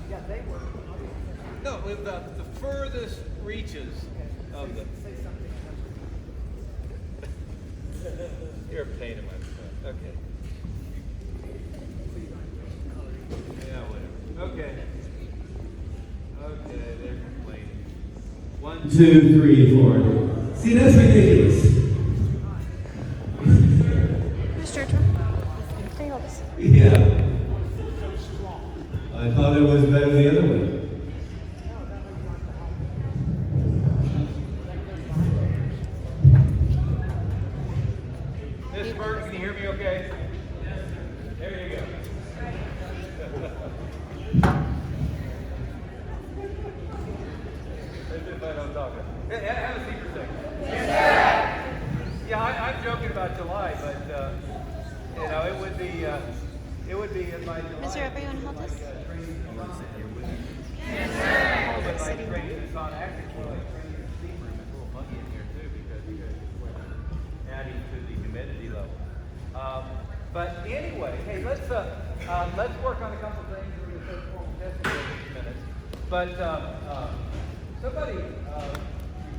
Yeah, they were. No, with the furthest reaches of the. Say something. You're a pain in my butt. Okay. Yeah, whatever. Okay. Okay, they're complaining. 1, 2, 3, 4. See, that's ridiculous. Mr. Church, can you hold this? Yeah. I thought it was better the other way. Miss Burton, can you hear me okay? There you go. As if I don't talk. Have a seat for a second. Yeah, I'm joking about July, but you know, it would be in my July. Mr. Upper, you want to hold this? Yes, like training is on active. Well, like training in the steam room. It's a little muggy in here too because we're adding to the humidity level. But anyway, hey, let's work on a couple things. We're going to start formal testing in a few minutes. But somebody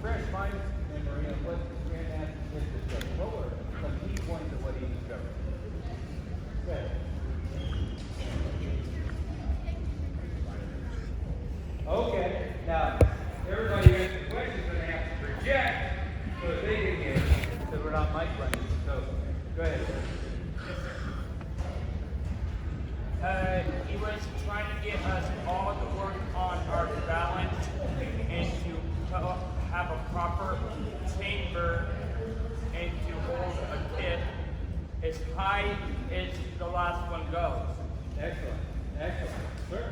refresh my memory of what Grant asked us to discover. What were some key points of what he discovered? Okay. Okay. Now, everybody who asks the question is going to have to project so that they can get it, because we're not mic running. So, go ahead, sir. He was trying to get us all to work on our balance and to have a proper chamber and to hold a kit as high as the last one goes. Excellent. Excellent. Sir?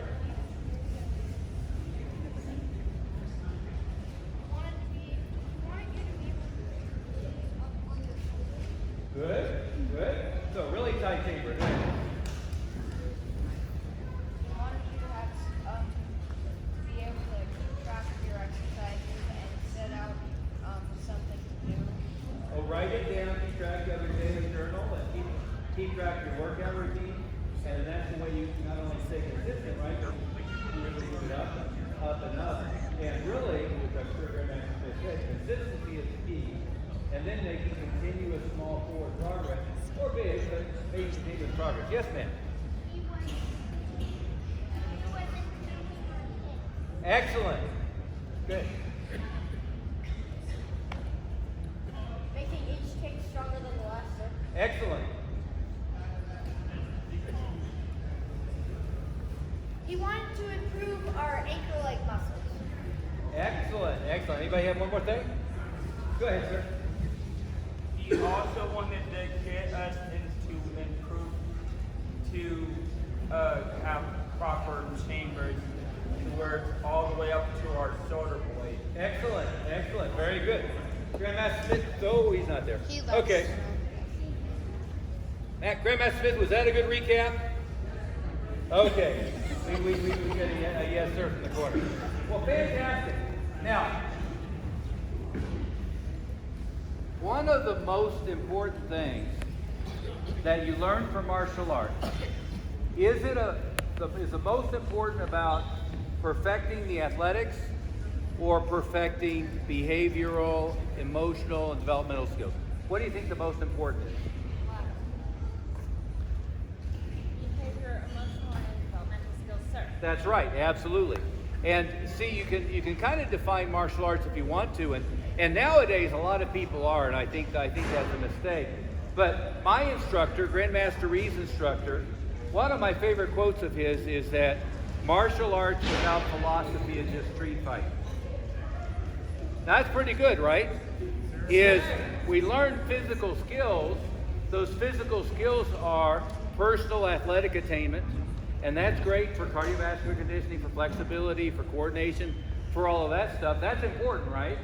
Good. Good. So, really tight chamber. Go ahead. Be able to track your exercises and set out something to do. Oh, write it down, keep track of your daily journal, and keep track of your workout routine. And that's the way you not only stay consistent, right, but you really move it up and up. And really, which I'm sure Grandmaster Smith said, consistency is the key. And then making continuous small forward progress, or big, but maybe continuous progress. Yes, ma'am. Excellent. Good. Making each kick stronger than the last, sir. Excellent. He wanted to improve our ankle-leg muscles. Excellent. Excellent. Anybody have one more thing? Go ahead, sir. He also wanted to get us into improve to have proper chambers where it's all the way up to our shoulder blade. Excellent. Excellent. Very good. Grandmaster Smith, oh, he's not there. He left. Okay. Grandmaster Smith, was that a good recap? Okay. We get a yes, sir, from the corner. Well, fantastic. Now, one of the most important things that you learn from martial arts is the most important about perfecting the athletics or perfecting behavioral, emotional, and developmental skills? What do you think the most important is? Behavior, emotional, and developmental skills, sir. That's right, absolutely. And see, you can kind of define martial arts if you want to, and nowadays a lot of people are, and I think that's a mistake. But my instructor, Grandmaster Reed's instructor, one of my favorite quotes of his is that martial arts without philosophy is just street fighting. Now, that's pretty good, right? Is we learn physical skills. Those physical skills are personal athletic attainment, and that's great for cardiovascular conditioning, for flexibility, for coordination, for all of that stuff. That's important, right?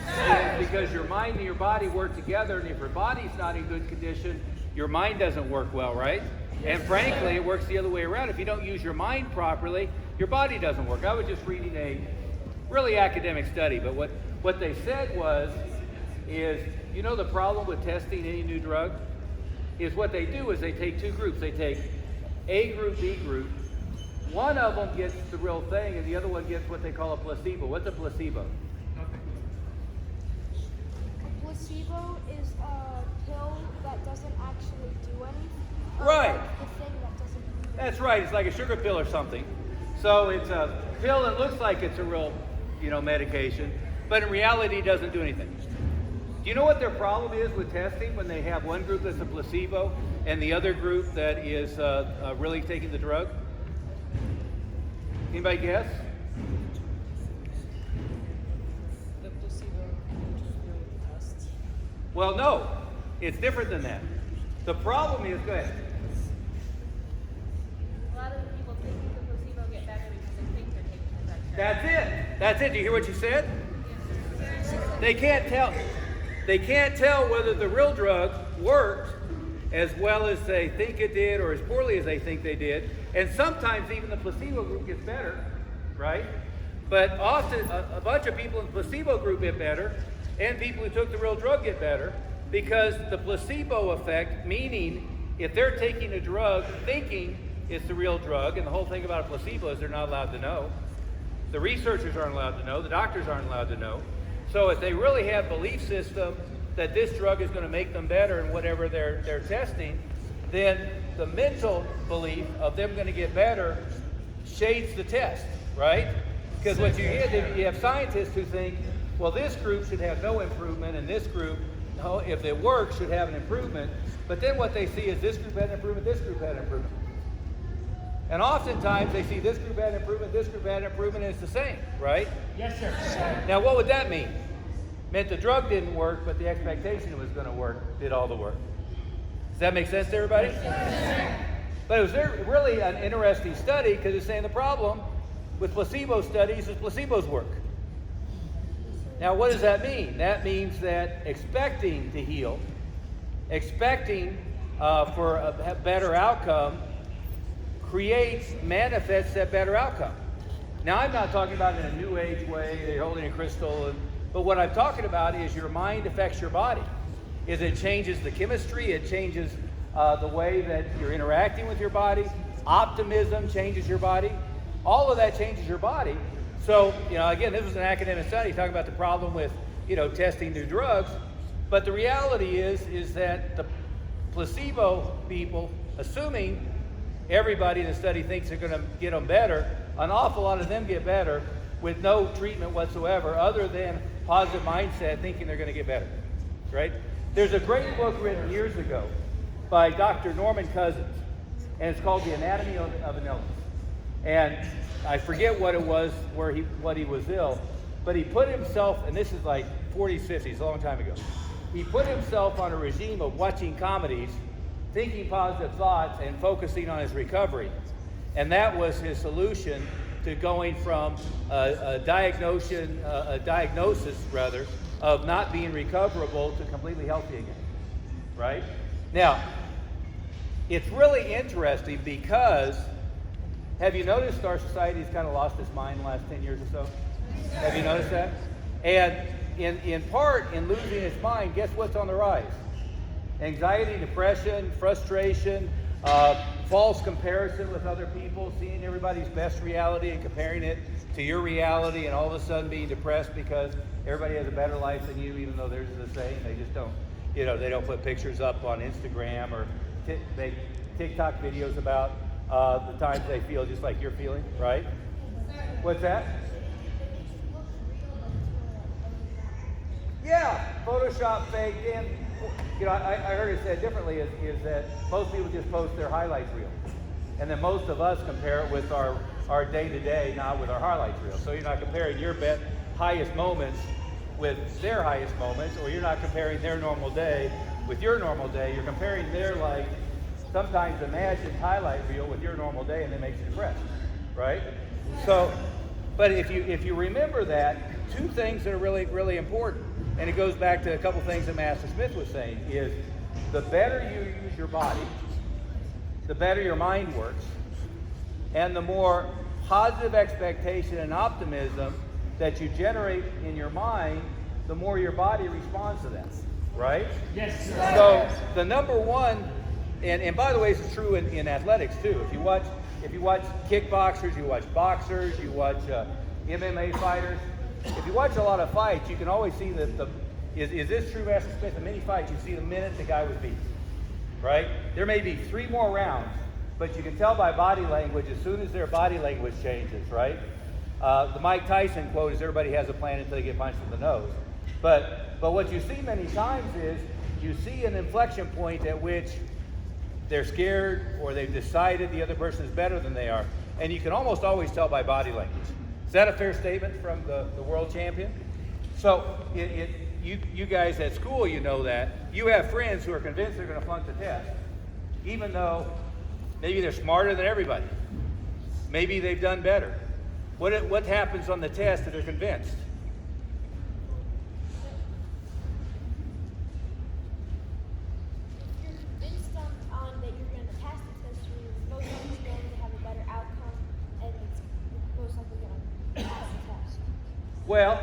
Yes, because your mind and your body work together, and if your body's not in good condition, your mind doesn't work well, right? And frankly, it works the other way around. If you don't use your mind properly, your body doesn't work. I was just reading a really academic study, but what they said is, you know, the problem with testing any new drug is what they do is they take two groups. They take A group, B group. one of them gets the real thing and the other one gets what they call a placebo. What's a placebo? A placebo is a pill that doesn't actually do anything. Right. The thing that doesn't do anything. That's right. It's like a sugar pill or something. So it's a pill that looks like it's a real, medication, but in reality it doesn't do anything. Do you know what their problem is with testing when they have one group that's a placebo and the other group that is really taking the drug? Anybody guess? The placebo interfere with the test. Well, no. It's different than that. The problem is, go ahead. A lot of the people taking the placebo get better because they think they're taking the drug. That's it. That's it. Do you hear what you said? They can't tell. They can't tell whether the real drug worked as well as they think it did or as poorly as they think they did. And sometimes even the placebo group gets better, right? But often a bunch of people in the placebo group get better and people who took the real drug get better because the placebo effect, meaning if they're taking a drug thinking it's the real drug, and the whole thing about a placebo is they're not allowed to know. The researchers aren't allowed to know. The doctors aren't allowed to know. So if they really have belief system that this drug is going to make them better in whatever they're testing, then the mental belief of them going to get better shades the test, right? Because what you have scientists who think, well, this group should have no improvement, and this group, no, if it works, should have an improvement. But then what they see is this group had an improvement, this group had an improvement. And oftentimes they see this group had an improvement, this group had an improvement, and it's the same, right? Yes, sir. Now, what would that mean? Meant the drug didn't work, but the expectation it was going to work did all the work. Does that make sense to everybody? But it was really an interesting study because it's saying the problem with placebo studies is placebos work. Now, what does that mean? That means that expecting to heal, expecting for a better outcome, manifests that better outcome. Now, I'm not talking about it in a new age way, they're holding a crystal, but what I'm talking about is your mind affects your body. It changes the chemistry, it changes the way that you're interacting with your body. Optimism changes your body. All of that changes your body. So, again, this was an academic study talking about the problem with, testing new drugs. But the reality is that the placebo people, assuming everybody in the study thinks they're going to get them better, an awful lot of them get better with no treatment whatsoever other than positive mindset thinking they're going to get better, right? There's a great book written years ago by Dr. Norman Cousins, and it's called The Anatomy of an Illness. And I forget what it was, what he was ill, but he put himself, and this is like 40s, 50s, a long time ago. He put himself on a regime of watching comedies, thinking positive thoughts, and focusing on his recovery. And that was his solution to going from a diagnosis of not being recoverable to completely healthy again, right? Now, it's really interesting because, have you noticed our society's kind of lost its mind in the last 10 years or so? Have you noticed that? And in part, in losing its mind, guess what's on the rise? Anxiety, depression, frustration, false comparison with other people, seeing everybody's best reality and comparing it to your reality, and all of a sudden being depressed because everybody has a better life than you, even though theirs is the same. They just don't, they don't put pictures up on Instagram or make TikTok videos about the times they feel just like you're feeling, right? What's that? Yeah, Photoshop, fake, and I heard it said differently is that most people just post their highlights reel. And then most of us compare it with our day-to-day, not with our highlights reel. So you're not comparing your highest moments with their highest moments, or you're not comparing their normal day with your normal day. You're comparing their, sometimes imagined highlight reel with your normal day, and it makes you depressed, right? So, but if you remember that, two things that are really, really important, and it goes back to a couple things that Master Smith was saying, is the better you use your body, the better your mind works, and the more positive expectation and optimism that you generate in your mind, the more your body responds to that, right? Yes, sir. So the number one, and by the way, this is true in athletics too. if you watch kickboxers, you watch boxers, you watch MMA fighters. If you watch a lot of fights, you can always see that is this true, Master Smith? In many fights, you see the minute the guy was beat, right? There may be 3 more rounds, but you can tell by body language as soon as their body language changes, right? The Mike Tyson quote is everybody has a plan until they get punched in the nose. But what you see many times is you see an inflection point at which they're scared or they've decided the other person is better than they are. And you can almost always tell by body language. Is that a fair statement from the world champion? So you guys at school, you know that. You have friends who are convinced they're going to flunk the test, even though maybe they're smarter than everybody. Maybe they've done better. What happens on the test that they're convinced? If you're convinced on that you're going to pass the test, you're most likely going to have a better outcome, and it's most likely going to pass the test. Well,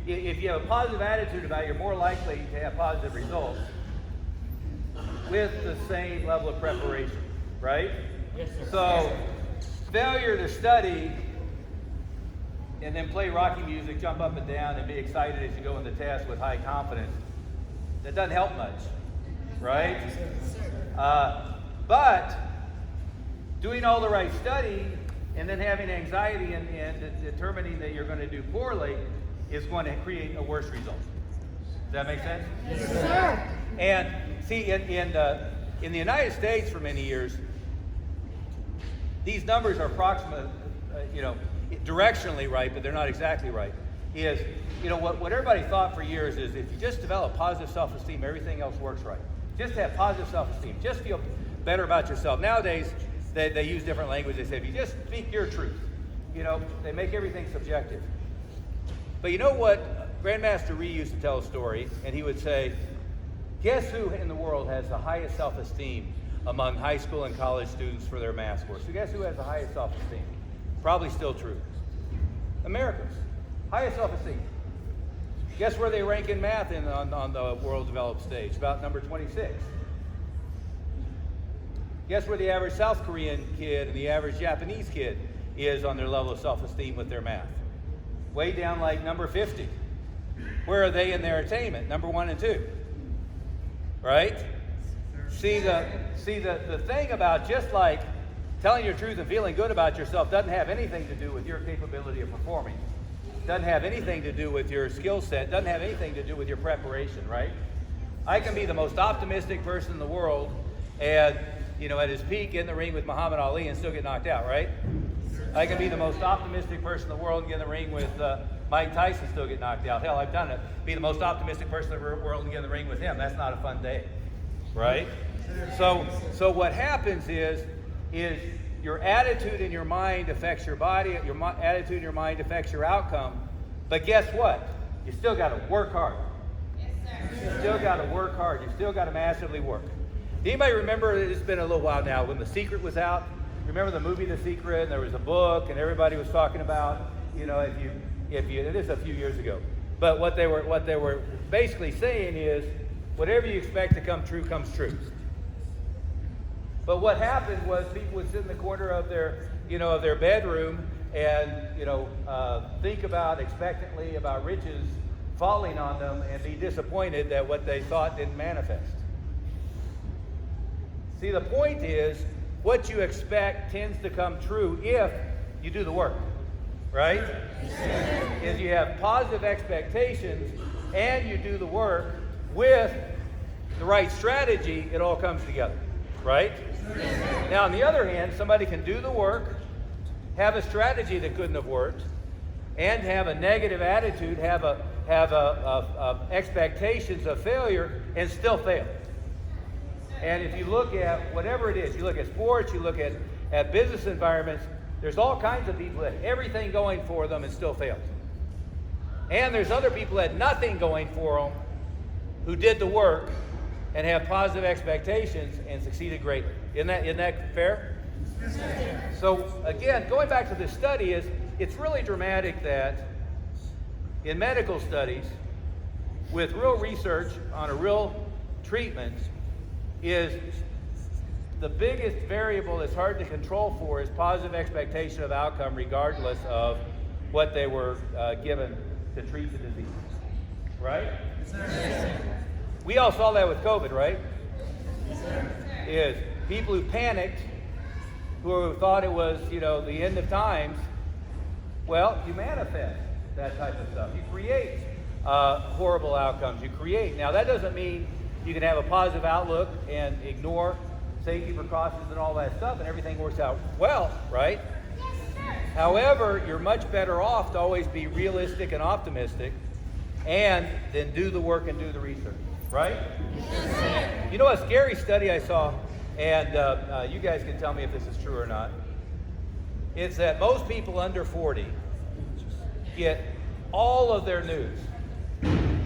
if you have a positive attitude about it, you're more likely to have positive results with the same level of preparation, right? Yes, sir. So, failure to study and then play Rocky music, jump up and down, and be excited as you go in the test with high confidence, that doesn't help much, right? But doing all the right study and then having anxiety and determining that you're going to do poorly is going to create a worse result. Does that make sense? Yes, sir. And see, in the United States for many years, these numbers are approximate, directionally right, but they're not exactly right. What everybody thought for years is if you just develop positive self-esteem, everything else works right. Just have positive self-esteem. Just feel better about yourself. Nowadays, they use different language. They say, if you just speak your truth, they make everything subjective. But you know what? Grandmaster Ree used to tell a story, and he would say, guess who in the world has the highest self-esteem among high school and college students for their math scores? So guess who has the highest self-esteem? Probably still true. Americans. Highest self-esteem. Guess where they rank in math on the world developed stage? About number 26. Guess where the average South Korean kid and the average Japanese kid is on their level of self-esteem with their math? Way down like number 50. Where are they in their attainment? Number 1 and 2. Right? See the thing about just like telling your truth and feeling good about yourself doesn't have anything to do with your capability of performing. Doesn't have anything to do with your skill set. Doesn't have anything to do with your preparation, right? I can be the most optimistic person in the world and, at his peak in the ring with Muhammad Ali and still get knocked out, right? I can be the most optimistic person in the world and get in the ring with Mike Tyson and still get knocked out. Hell, I've done it. Be the most optimistic person in the world and get in the ring with him. That's not a fun day, right? So what happens is your attitude in your mind affects your body. Your attitude in your mind affects your outcome. But guess what? You still got to work hard. Yes, sir. You still got to work hard. You still got to massively work. Anybody remember? It's been a little while now when The Secret was out. Remember the movie The Secret? And there was a book, and everybody was talking about, if you. It is a few years ago. But what they were basically saying is, whatever you expect to come true comes true. But what happened was people would sit in the corner of their bedroom and think expectantly about riches falling on them and be disappointed that what they thought didn't manifest. See, the point is, what you expect tends to come true if you do the work, right? If you have positive expectations and you do the work with the right strategy, it all comes together, right? Now, on the other hand, somebody can do the work, have a strategy that couldn't have worked, and have a negative attitude, have expectations of failure, and still fail. And if you look at whatever it is, you look at sports, you look at business environments, there's all kinds of people that have everything going for them and still failed. And there's other people that had nothing going for them who did the work and have positive expectations and succeeded greatly. Isn't that fair? So again, going back to this study, it's really dramatic that in medical studies, with real research on a real treatment, is the biggest variable that's hard to control for is positive expectation of outcome regardless of what they were given to treat the disease. Right? We all saw that with COVID, right? Is people who panicked, who thought it was, the end of times, well, you manifest that type of stuff. You create horrible outcomes. You create. Now, that doesn't mean you can have a positive outlook and ignore safety precautions and all that stuff and everything works out well, right? However, you're much better off to always be realistic and optimistic and then do the work and do the research, right? You know, a scary study I saw, and you guys can tell me if this is true or not, is that most people under 40 get all of their news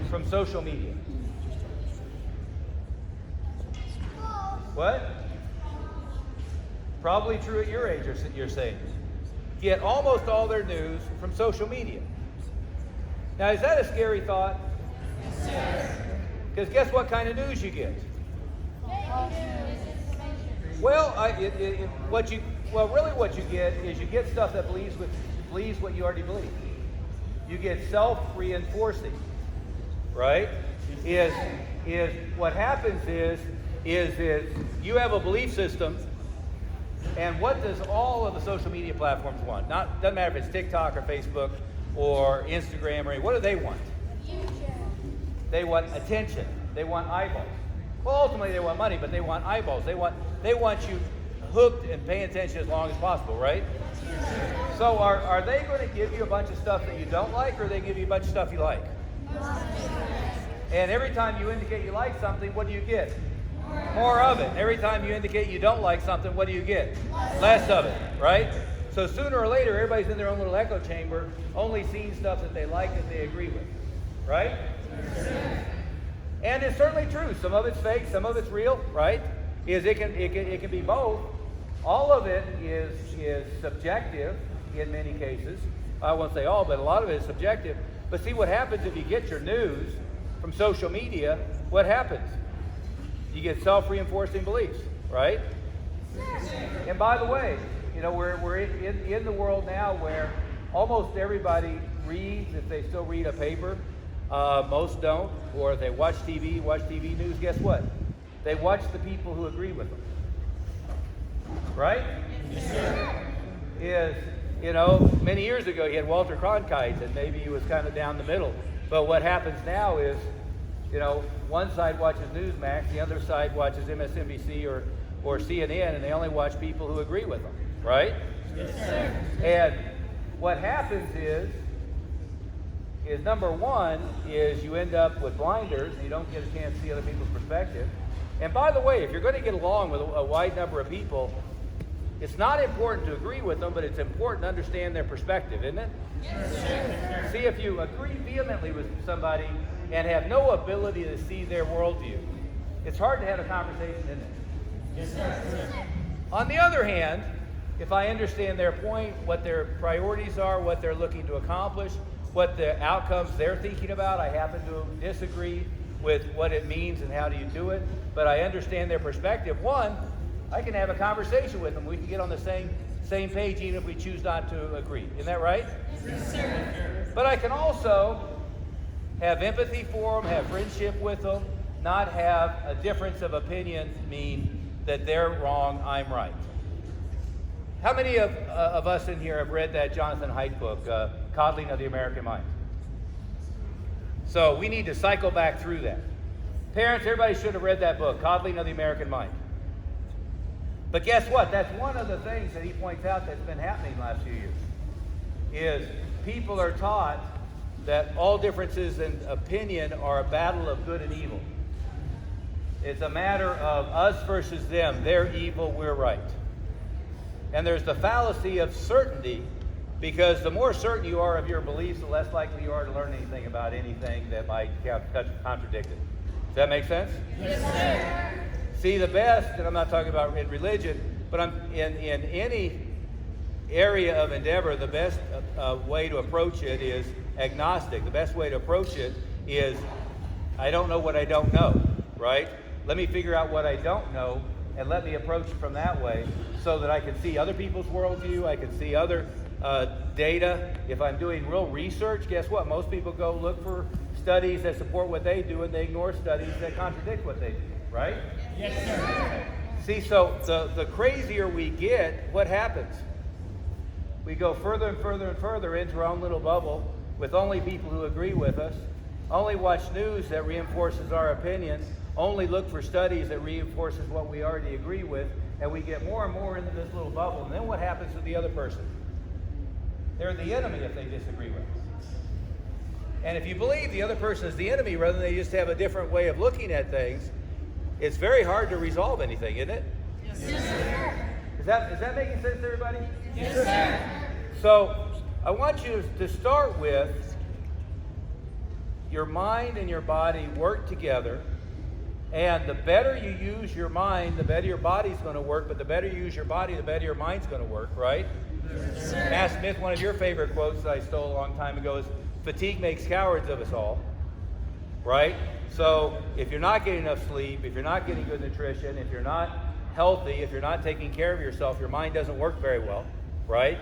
from social media. What? Probably true at your age, you're saying. Get almost all their news from social media. Now, is that a scary thought? Because guess what kind of news you get? Well, what you get is you get stuff that believes what you already believe. You get self-reinforcing, right? Is what happens is you have a belief system, and what does all of the social media platforms want? Doesn't matter if it's TikTok or Facebook or Instagram or what do they want? They want attention. They want eyeballs. Well, ultimately they want money, but they want eyeballs. They want you hooked and paying attention as long as possible, right? So are they going to give you a bunch of stuff that you don't like, or they give you a bunch of stuff you like? And every time you indicate you like something, what do you get? More of it. Every time you indicate you don't like something, what do you get? Less of it, right? So sooner or later, everybody's in their own little echo chamber, only seeing stuff that they like, that they agree with, right? And it's certainly true. Some of it's fake, some of it's real, right? It can be both. All of it is subjective in many cases. I won't say all, but a lot of it is subjective. But see what happens if you get your news from social media, what happens? You get self-reinforcing beliefs, right? And by the way, we're in the world now where almost everybody reads, if they still read a paper. Most don't, or if they watch TV news, guess what? They watch the people who agree with them. Right? Many years ago you had Walter Cronkite, and maybe he was kind of down the middle. But what happens now is, one side watches Newsmax, the other side watches MSNBC or CNN, and they only watch people who agree with them, right? And what happens is number one is you end up with blinders, and you don't get a chance to see other people's perspective. And by the way, if you're going to get along with a wide number of people, it's not important to agree with them, but it's important to understand their perspective, isn't it? Yes. See, if you agree vehemently with somebody and have no ability to see their worldview, it's hard to have a conversation, isn't it? Yes. On the other hand, if I understand their point, what their priorities are, what they're looking to accomplish, what the outcomes they're thinking about, I happen to disagree with what it means and how do you do it, but I understand their perspective. One, I can have a conversation with them. We can get on the same page even if we choose not to agree. Isn't that right? Yes, sir. But I can also have empathy for them, have friendship with them, not have a difference of opinion mean that they're wrong, I'm right. How many of us in here have read that Jonathan Haidt book, Coddling of the American Mind? So we need to cycle back through that. Parents, everybody should have read that book, Coddling of the American Mind. But guess what? That's one of the things that he points out that's been happening the last few years, is people are taught that all differences in opinion are a battle of good and evil. It's a matter of us versus them. They're evil, we're right. And there's the fallacy of certainty, because the more certain you are of your beliefs, the less likely you are to learn anything about anything that might contradict it. Does that make sense? Yes, sir. See, the best, and I'm not talking about in religion, but in any area of endeavor, the best way to approach it is agnostic. The best way to approach it is, I don't know what I don't know, right? Let me figure out what I don't know and let me approach it from that way so that I can see other people's worldview, I can see other data. If I'm doing real research, guess what? Most people go look for studies that support what they do, and they ignore studies that contradict what they do, right? Yes, sir. See, so the crazier we get, what happens? We go further and further and further into our own little bubble with only people who agree with us, only watch news that reinforces our opinions, only look for studies that reinforces what we already agree with, and we get more and more into this little bubble. And then what happens to the other person? They're the enemy if they disagree with us. And if you believe the other person is the enemy rather than they just have a different way of looking at things, it's very hard to resolve anything, isn't it? Yes, sir. Is that making sense to everybody? Yes, sir. So I want you to start with your mind and your body work together. And the better you use your mind, the better your body's going to work. But the better you use your body, the better your mind's going to work, right? Yes, sir. Matt Smith, one of your favorite quotes that I stole a long time ago is, "Fatigue makes cowards of us all," right? So if you're not getting enough sleep, if you're not getting good nutrition, if you're not healthy, if you're not taking care of yourself, your mind doesn't work very well, right?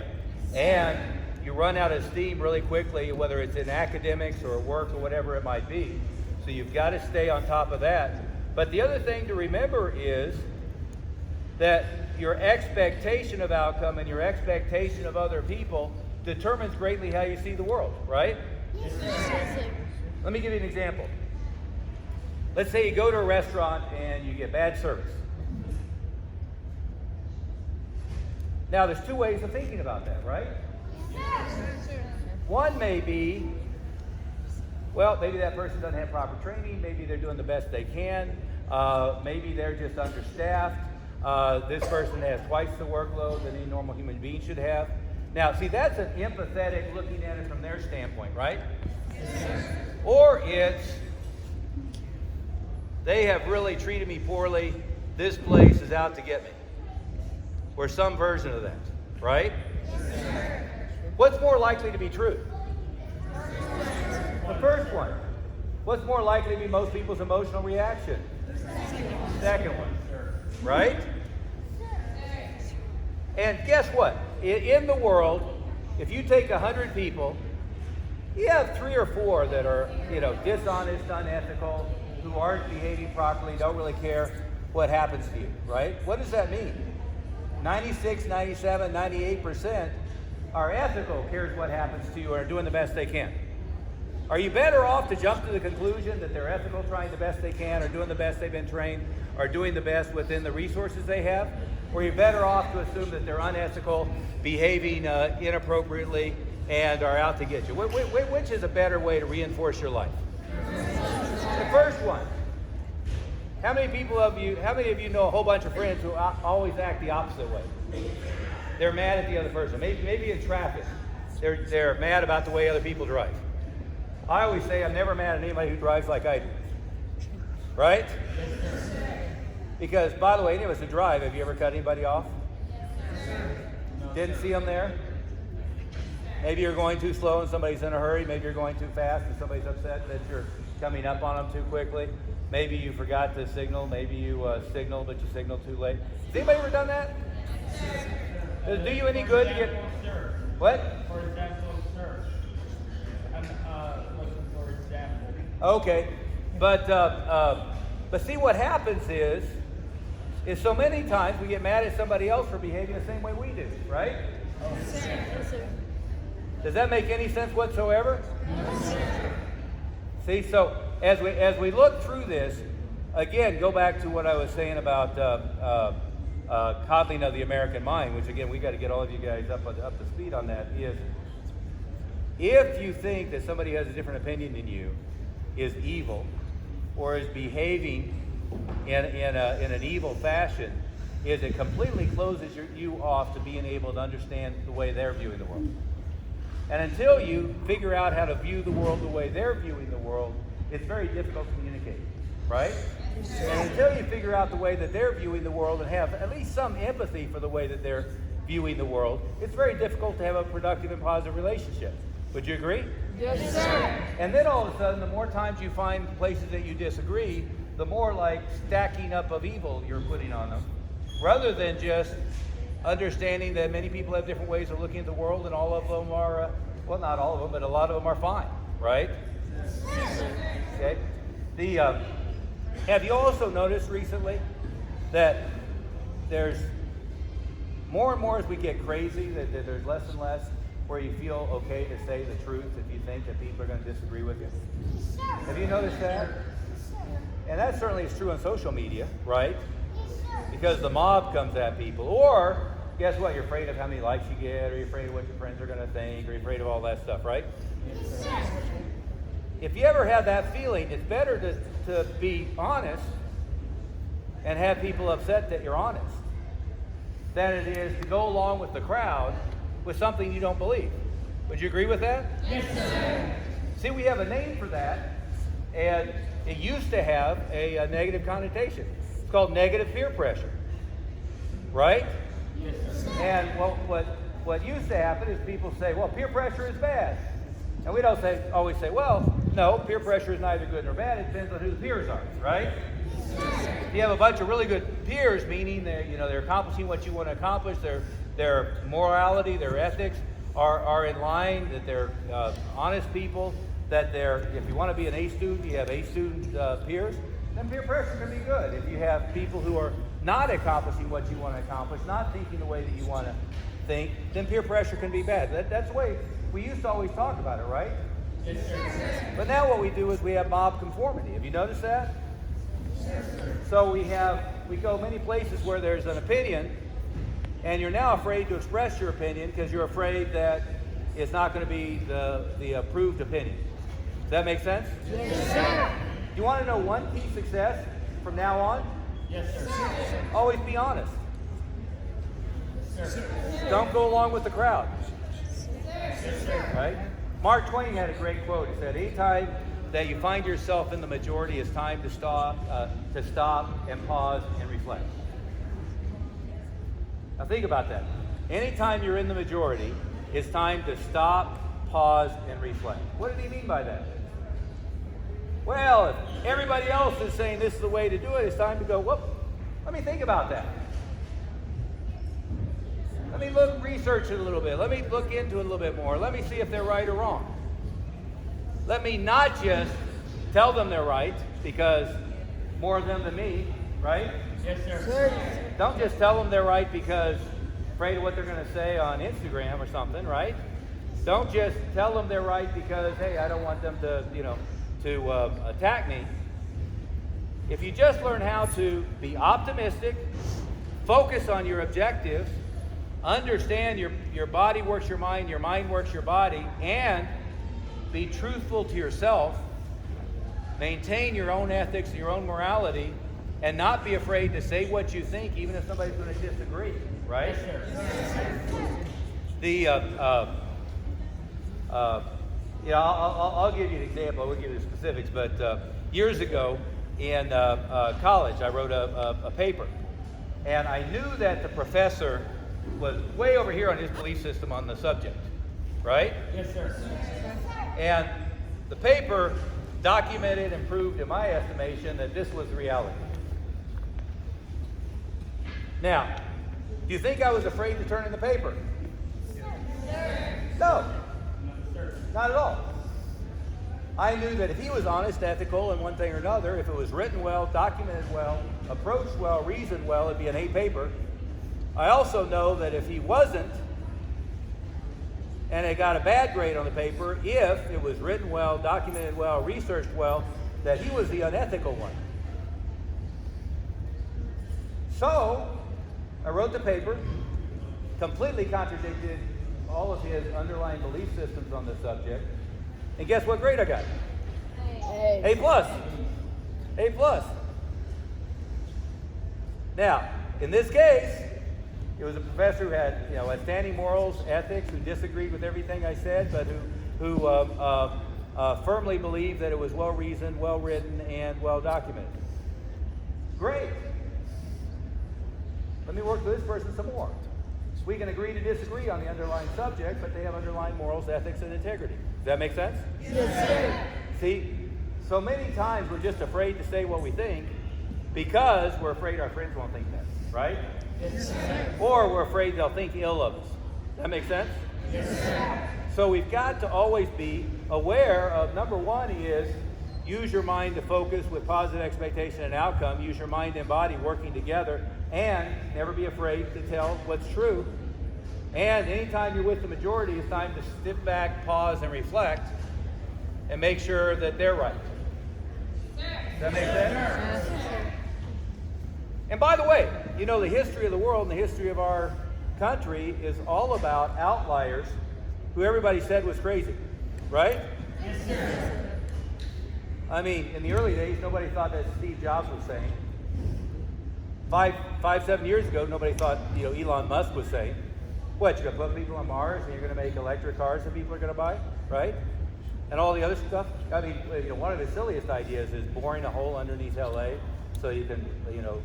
And you run out of steam really quickly, whether it's in academics or work or whatever it might be. So you've got to stay on top of that. But the other thing to remember is that your expectation of outcome and your expectation of other people determines greatly how you see the world, right? Yes, sir. Let me give you an example. Let's say you go to a restaurant and you get bad service. Now, there's two ways of thinking about that, right? One may be, well, maybe that person doesn't have proper training. Maybe they're doing the best they can. Maybe they're just understaffed. This person has twice the workload that any normal human being should have. Now, see, that's an empathetic looking at it from their standpoint, right? Or it's, they have really treated me poorly. This place is out to get me. Or some version of that, right? What's more likely to be true? The first one. What's more likely to be most people's emotional reaction? Second one, right? And guess what? In the world, if you take 100 people, you have 3 or 4 that are, dishonest, unethical, who aren't behaving properly, don't really care what happens to you, right? What does that mean? 96, 97, 98% are ethical, cares what happens to you, and are doing the best they can. Are you better off to jump to the conclusion that they're ethical, trying the best they can, are doing the best they've been trained, are doing the best within the resources they have? Or are you better off to assume that they're unethical, behaving inappropriately, and are out to get you? Which is a better way to reinforce your life? The first one. How many of you know a whole bunch of friends who always act the opposite way? They're mad at the other person. Maybe in traffic, they're mad about the way other people drive. I always say I'm never mad at anybody who drives like I do. Right? Because, by the way, any of us who drive, have you ever cut anybody off? Didn't see them there? Maybe you're going too slow and somebody's in a hurry. Maybe you're going too fast and somebody's upset that you're coming up on them too quickly. Maybe you forgot to signal. Maybe you signaled, but you signaled too late. Has anybody ever done that? Does it do you any good to get... What? For example, sir. I'm looking for example. Okay. But see, what happens is so many times we get mad at somebody else for behaving the same way we do, right? Yes, sir. Does that make any sense whatsoever? See, so as we look through this, again, go back to what I was saying about coddling of the American mind, which again, we got to get all of you guys up to speed on that, is if you think that somebody has a different opinion than you is evil or is behaving in an evil fashion, is it completely closes you off to being able to understand the way they're viewing the world. And until you figure out how to view the world the way they're viewing the world, it's very difficult to communicate, right? And until you figure out the way that they're viewing the world and have at least some empathy for the way that they're viewing the world, it's very difficult to have a productive and positive relationship. Would you agree? Yes, sir. And then all of a sudden, the more times you find places that you disagree, the more like stacking up of evil you're putting on them. rather than just understanding that many people have different ways of looking at the world, and all of them are, well, not all of them, but a lot of them are fine, right? Okay. Have you also noticed recently that there's more and more as we get crazy, that there's less and less where you feel okay to say the truth if you think that people are going to disagree with you? Have you noticed that? And that certainly is true on social media, right? Because the mob comes at people. Or, guess what? You're afraid of how many likes you get, or you're afraid of what your friends are going to think, or you're afraid of all that stuff, right? If you ever have that feeling, it's better to be honest and have people upset that you're honest than it is to go along with the crowd with something you don't believe. Would you agree with that? Yes, sir. See, we have a name for that, and it used to have a negative connotation. It's called negative peer pressure, right? Yes, sir. And what used to happen is people say, well, peer pressure is bad. And we don't always say, well, no, peer pressure is neither good nor bad. It depends on who the peers are, right? If you have a bunch of really good peers, meaning they're accomplishing what you want to accomplish, their morality, their ethics are in line, that they're honest people, that if you want to be an A student, you have A student peers, then peer pressure can be good. If you have people who are not accomplishing what you want to accomplish, not thinking the way that you want to think, then peer pressure can be bad. That's the way we used to always talk about it, right? Yes, sir. But now what we do is we have mob conformity. Have you noticed that? So we go many places where there's an opinion, and you're now afraid to express your opinion because you're afraid that it's not going to be the approved opinion. Does that make sense? Yes, sir. You want to know one key success from now on? Yes, sir. Always be honest. Yes, sir. Don't go along with the crowd. Yes, sir. Right? Mark Twain had a great quote. He said, anytime that you find yourself in the majority, it's time to stop and pause and reflect. Now think about that. Anytime you're in the majority, it's time to stop, pause, and reflect. What did he mean by that? Well, if everybody else is saying this is the way to do it, it's time to go, whoop, let me think about that. Let me research it a little bit. Let me look into it a little bit more. Let me see if they're right or wrong. Let me not just tell them they're right, because more of them than me, right? Yes, sir. Don't just tell them they're right because afraid of what they're going to say on Instagram or something, right? Don't just tell them they're right because, hey, I don't want them to, attack me. If you just learn how to be optimistic, focus on your objectives, understand your body works your mind works your body, and be truthful to yourself, maintain your own ethics and your own morality, and not be afraid to say what you think, even if somebody's going to disagree, right? I'll give you an example. I won't give you the specifics, but years ago in college, I wrote a paper, and I knew that the professor was way over here on his belief system on the subject, right? Yes, sir. And the paper documented and proved, in my estimation, that this was the reality. Now, do you think I was afraid to turn in the paper? No, not at all. I knew that if he was honest, ethical, in one thing or another, if it was written well, documented well, approached well, reasoned well, it'd be an A paper. I also know that if he wasn't, and it got a bad grade on the paper, if it was written well, documented well, researched well, that he was the unethical one. So, I wrote the paper, completely contradicted all of his underlying belief systems on the subject, and guess what grade I got? A plus. A plus. Now, in this case, it was a professor who had, outstanding morals, ethics, who disagreed with everything I said, but who firmly believed that it was well-reasoned, well-written, and well-documented. Great. Let me work with this person some more. We can agree to disagree on the underlying subject, but they have underlying morals, ethics, and integrity. Does that make sense? Yes, sir. See, so many times we're just afraid to say what we think because we're afraid our friends won't think that, right? Or we're afraid they'll think ill of us. That make sense? So we've got to always be aware of, number one is, use your mind to focus with positive expectation and outcome. Use your mind and body working together, and never be afraid to tell what's true. And anytime you're with the majority, it's time to step back, pause, and reflect, and make sure that they're right. Does that make sense? And by the way, you know, the history of the world and the history of our country is all about outliers who everybody said was crazy, right? I mean, in the early days, nobody thought that Steve Jobs was sane. 7 years ago, nobody thought, you know, Elon Musk was sane. What, you're going to put people on Mars and you're going to make electric cars that people are going to buy, right? And all the other stuff. I mean, you know, one of the silliest ideas is boring a hole underneath LA so you can, you know,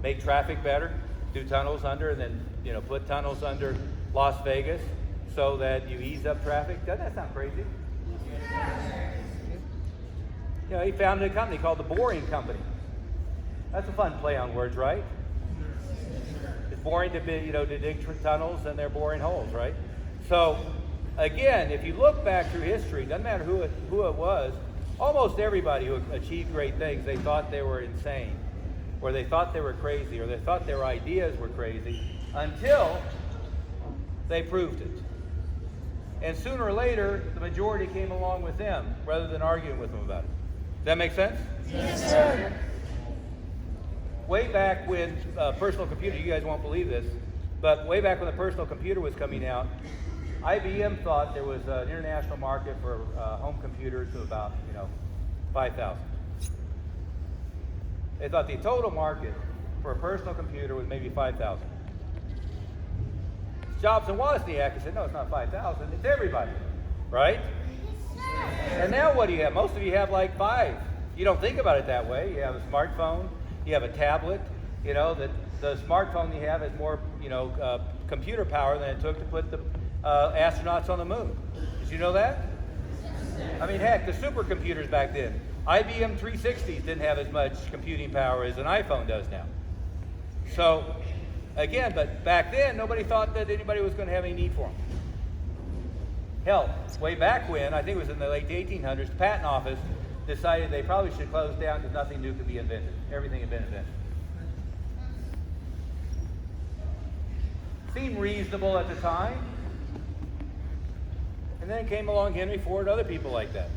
make traffic better, do tunnels under, and then, you know, put tunnels under Las Vegas so that you ease up traffic. Doesn't that sound crazy? You know, he founded a company called the Boring Company. That's a fun play on words, right? It's boring to be, you know, to dig tunnels and they're boring holes, right? So, again, if you look back through history, doesn't matter who it was, almost everybody who achieved great things, they thought they were insane, or they thought they were crazy, or they thought their ideas were crazy, until they proved it. And sooner or later, the majority came along with them, rather than arguing with them about it. Does that make sense? Yes, sir. Way back when personal computer, you guys won't believe this, but way back when the personal computer was coming out, IBM thought there was an international market for home computers of about, you know, 5,000. They thought the total market for a personal computer was maybe 5,000. Jobs and Wozniak said, no, it's not 5,000, it's everybody, right? And now what do you have? Most of you have like 5. You don't think about it that way. You have a smartphone, you have a tablet, you know, the smartphone you have has more, you know, computer power than it took to put the astronauts on the moon. Did you know that? I mean, heck, the supercomputers back then, IBM 360s didn't have as much computing power as an iPhone does now. So, again, but back then, nobody thought that anybody was going to have any need for them. Hell, way back when, I think it was in the late 1800s, the patent office decided they probably should close down because nothing new could be invented. Everything had been invented. Seemed reasonable at the time. And then came along Henry Ford and other people like that.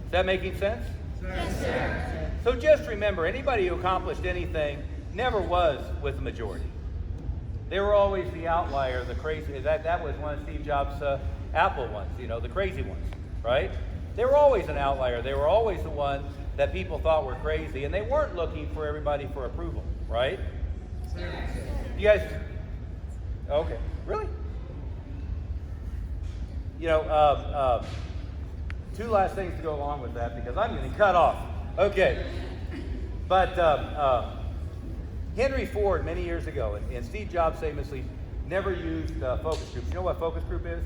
Is that making sense? Yes, sir. So just remember, anybody who accomplished anything never was with the majority. They were always the outlier, the crazy. That was one of Steve Jobs' Apple ones, you know, the crazy ones, right? They were always an outlier. They were always the one that people thought were crazy, and they weren't looking for everybody for approval, right? You guys, okay, really? You know, 2 last things to go along with that because I'm getting cut off. Okay, but Henry Ford many years ago, and Steve Jobs famously never used focus groups. You know what focus group is?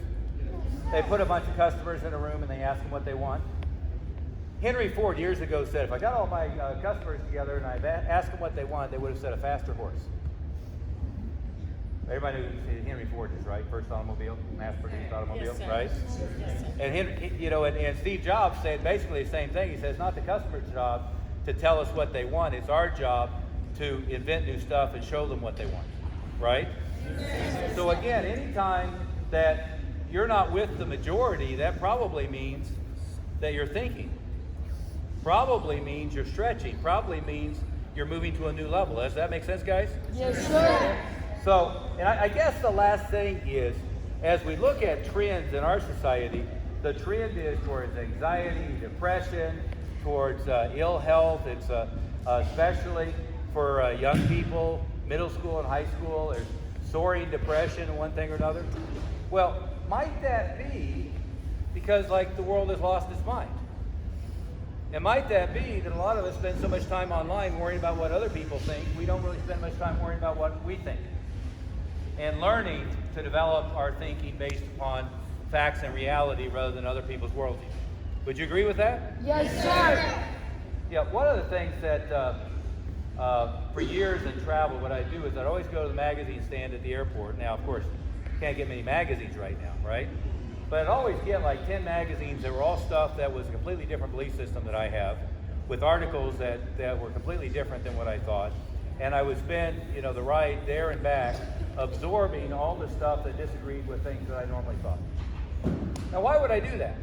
They put a bunch of customers in a room and they ask them what they want. Henry Ford years ago said, if I got all my customers together and I asked them what they want, they would have said a faster horse. Everybody knows who Henry Ford is, right? First automobile, mass-produced automobile, Yes, sir. right? Yes, sir. And Henry, you know, and Steve Jobs said basically the same thing. He says, not the customer's job to tell us what they want. It's our job to invent new stuff and show them what they want, right? So again, anytime that you're not with the majority, that probably means that you're thinking. Probably means you're stretching. Probably means you're moving to a new level. Does that make sense, guys? Yes, sir. So, and I guess the last thing is, as we look at trends in our society, the trend is towards anxiety, depression, towards ill health. It's especially for young people, middle school and high school. There's soaring depression and one thing or another. Well, might that be because like the world has lost its mind? And might that be that a lot of us spend so much time online worrying about what other people think, we don't really spend much time worrying about what we think? And learning to develop our thinking based upon facts and reality rather than other people's worldview. Would you agree with that? Yes, sir. Yeah, one of the things that for years in travel, what I do is I'd always go to the magazine stand at the airport. Now, of course, can't get many magazines right now, right? But I'd always get like 10 magazines that were all stuff that was a completely different belief system that I have, with articles that were completely different than what I thought. And I would spend, the ride there and back absorbing all the stuff that disagreed with things that I normally thought. Now, why would I do that?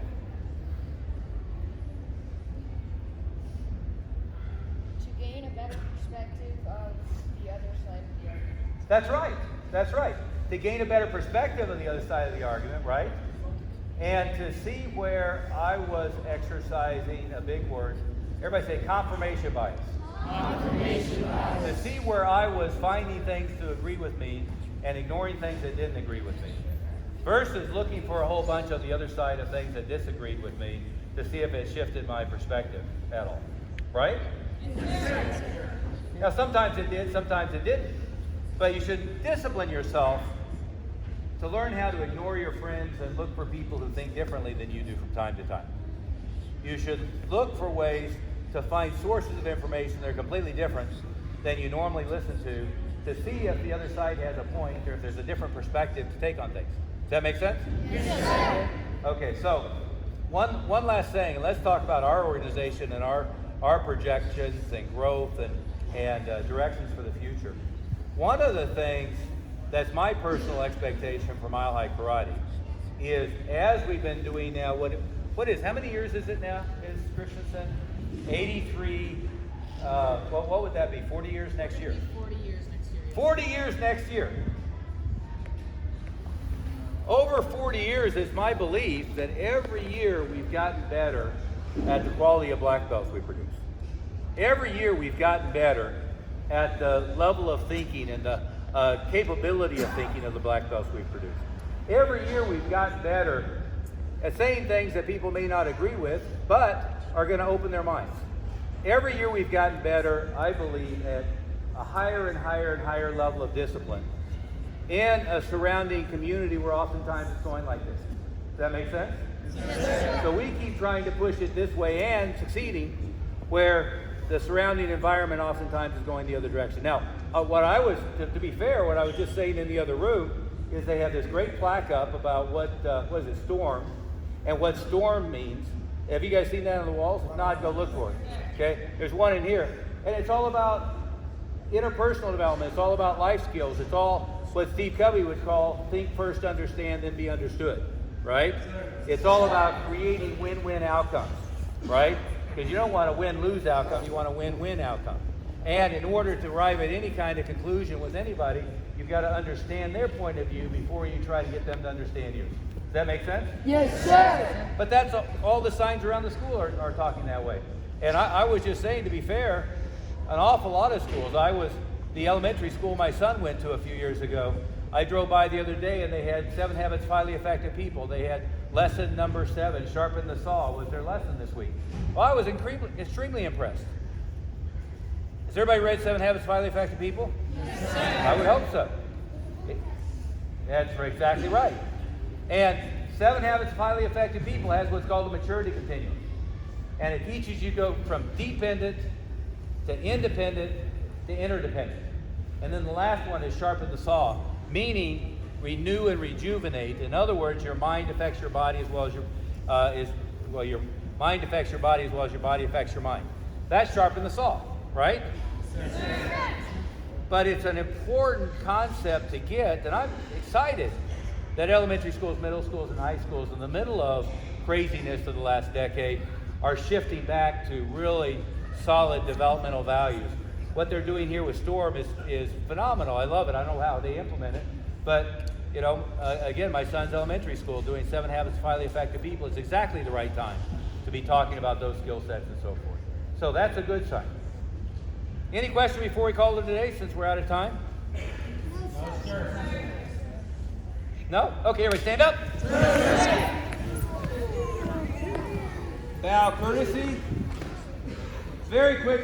To gain a better perspective of the other side of the argument. That's right. That's right. To gain a better perspective on the other side of the argument, right? And to see where I was exercising a big word. Everybody say confirmation bias. Confirmation bias. To see where I was finding things to agree with me and ignoring things that didn't agree with me. Versus looking for a whole bunch on the other side of things that disagreed with me to see if it shifted my perspective at all. Right? Yes. Now, sometimes it did, sometimes it didn't. But you should discipline yourself to learn how to ignore your friends and look for people who think differently than you do from time to time. You should look for ways to find sources of information that are completely different than you normally listen to see if the other side has a point or if there's a different perspective to take on things. Does that make sense? Yes. Okay, so one last thing, and let's talk about our organization and our projections and growth and directions for the future. One of the things that's my personal expectation for Mile High Karate is, as we've been doing now, how many years is it now, is Christensen? 83, what would that be, 40 years next year? 40 years next year. 40 years next year. Over 40 years, it's my belief that every year we've gotten better at the quality of black belts we produce. Every year we've gotten better at the level of thinking and the capability of thinking of the black belts we produce. Every year we've gotten better at saying things that people may not agree with, but are going to open their minds. Every year we've gotten better, I believe, at a higher and higher and higher level of discipline in a surrounding community where oftentimes it's going like this. Does that make sense? Yes. So we keep trying to push it this way and succeeding, where the surrounding environment oftentimes is going the other direction. Now, to be fair, what I was just saying in the other room is they have this great plaque up about what is it, storm, and what storm means. Have you guys seen that on the walls? If not, go look for it. Okay? There's one in here, and it's all about interpersonal development. It's all about life skills. It's all what Steve Covey would call think first, understand, then be understood. Right? It's all about creating win-win outcomes. Right? Because you don't want a win-lose outcome, you want a win-win outcome. And in order to arrive at any kind of conclusion with anybody, you've got to understand their point of view before you try to get them to understand you. Does that make sense? Yes, sir. But that's all the signs around the school are talking that way. And I was just saying, to be fair, an awful lot of schools. The elementary school my son went to a few years ago, I drove by the other day and they had 7 Habits of Highly Effective People. They had lesson number 7, sharpen the saw, was their lesson this week. Well, I was extremely impressed. Has everybody read 7 Habits of Highly Effective People? Yes, sir. I would hope so. That's exactly right. And 7 Habits of Highly Effective People has what's called a maturity continuum. And it teaches you to go from dependent to independent to interdependent. And then the last one is sharpen the saw, meaning renew and rejuvenate. In other words, your mind affects your body as well as your mind affects your body as well as your body affects your mind. That's sharpen the saw, right? Yes. But it's an important concept to get, and I'm excited that elementary schools, middle schools, and high schools in the middle of craziness of the last decade are shifting back to really solid developmental values. What they're doing here with STORM is phenomenal. I love it. I don't know how they implement it. But, again, my son's elementary school doing 7 Habits of Highly Effective People. It's exactly the right time to be talking about those skill sets and so forth. So that's a good sign. Any question before we call it today, since we're out of time? No? Okay, everybody stand up. Bow courtesy. Very quick.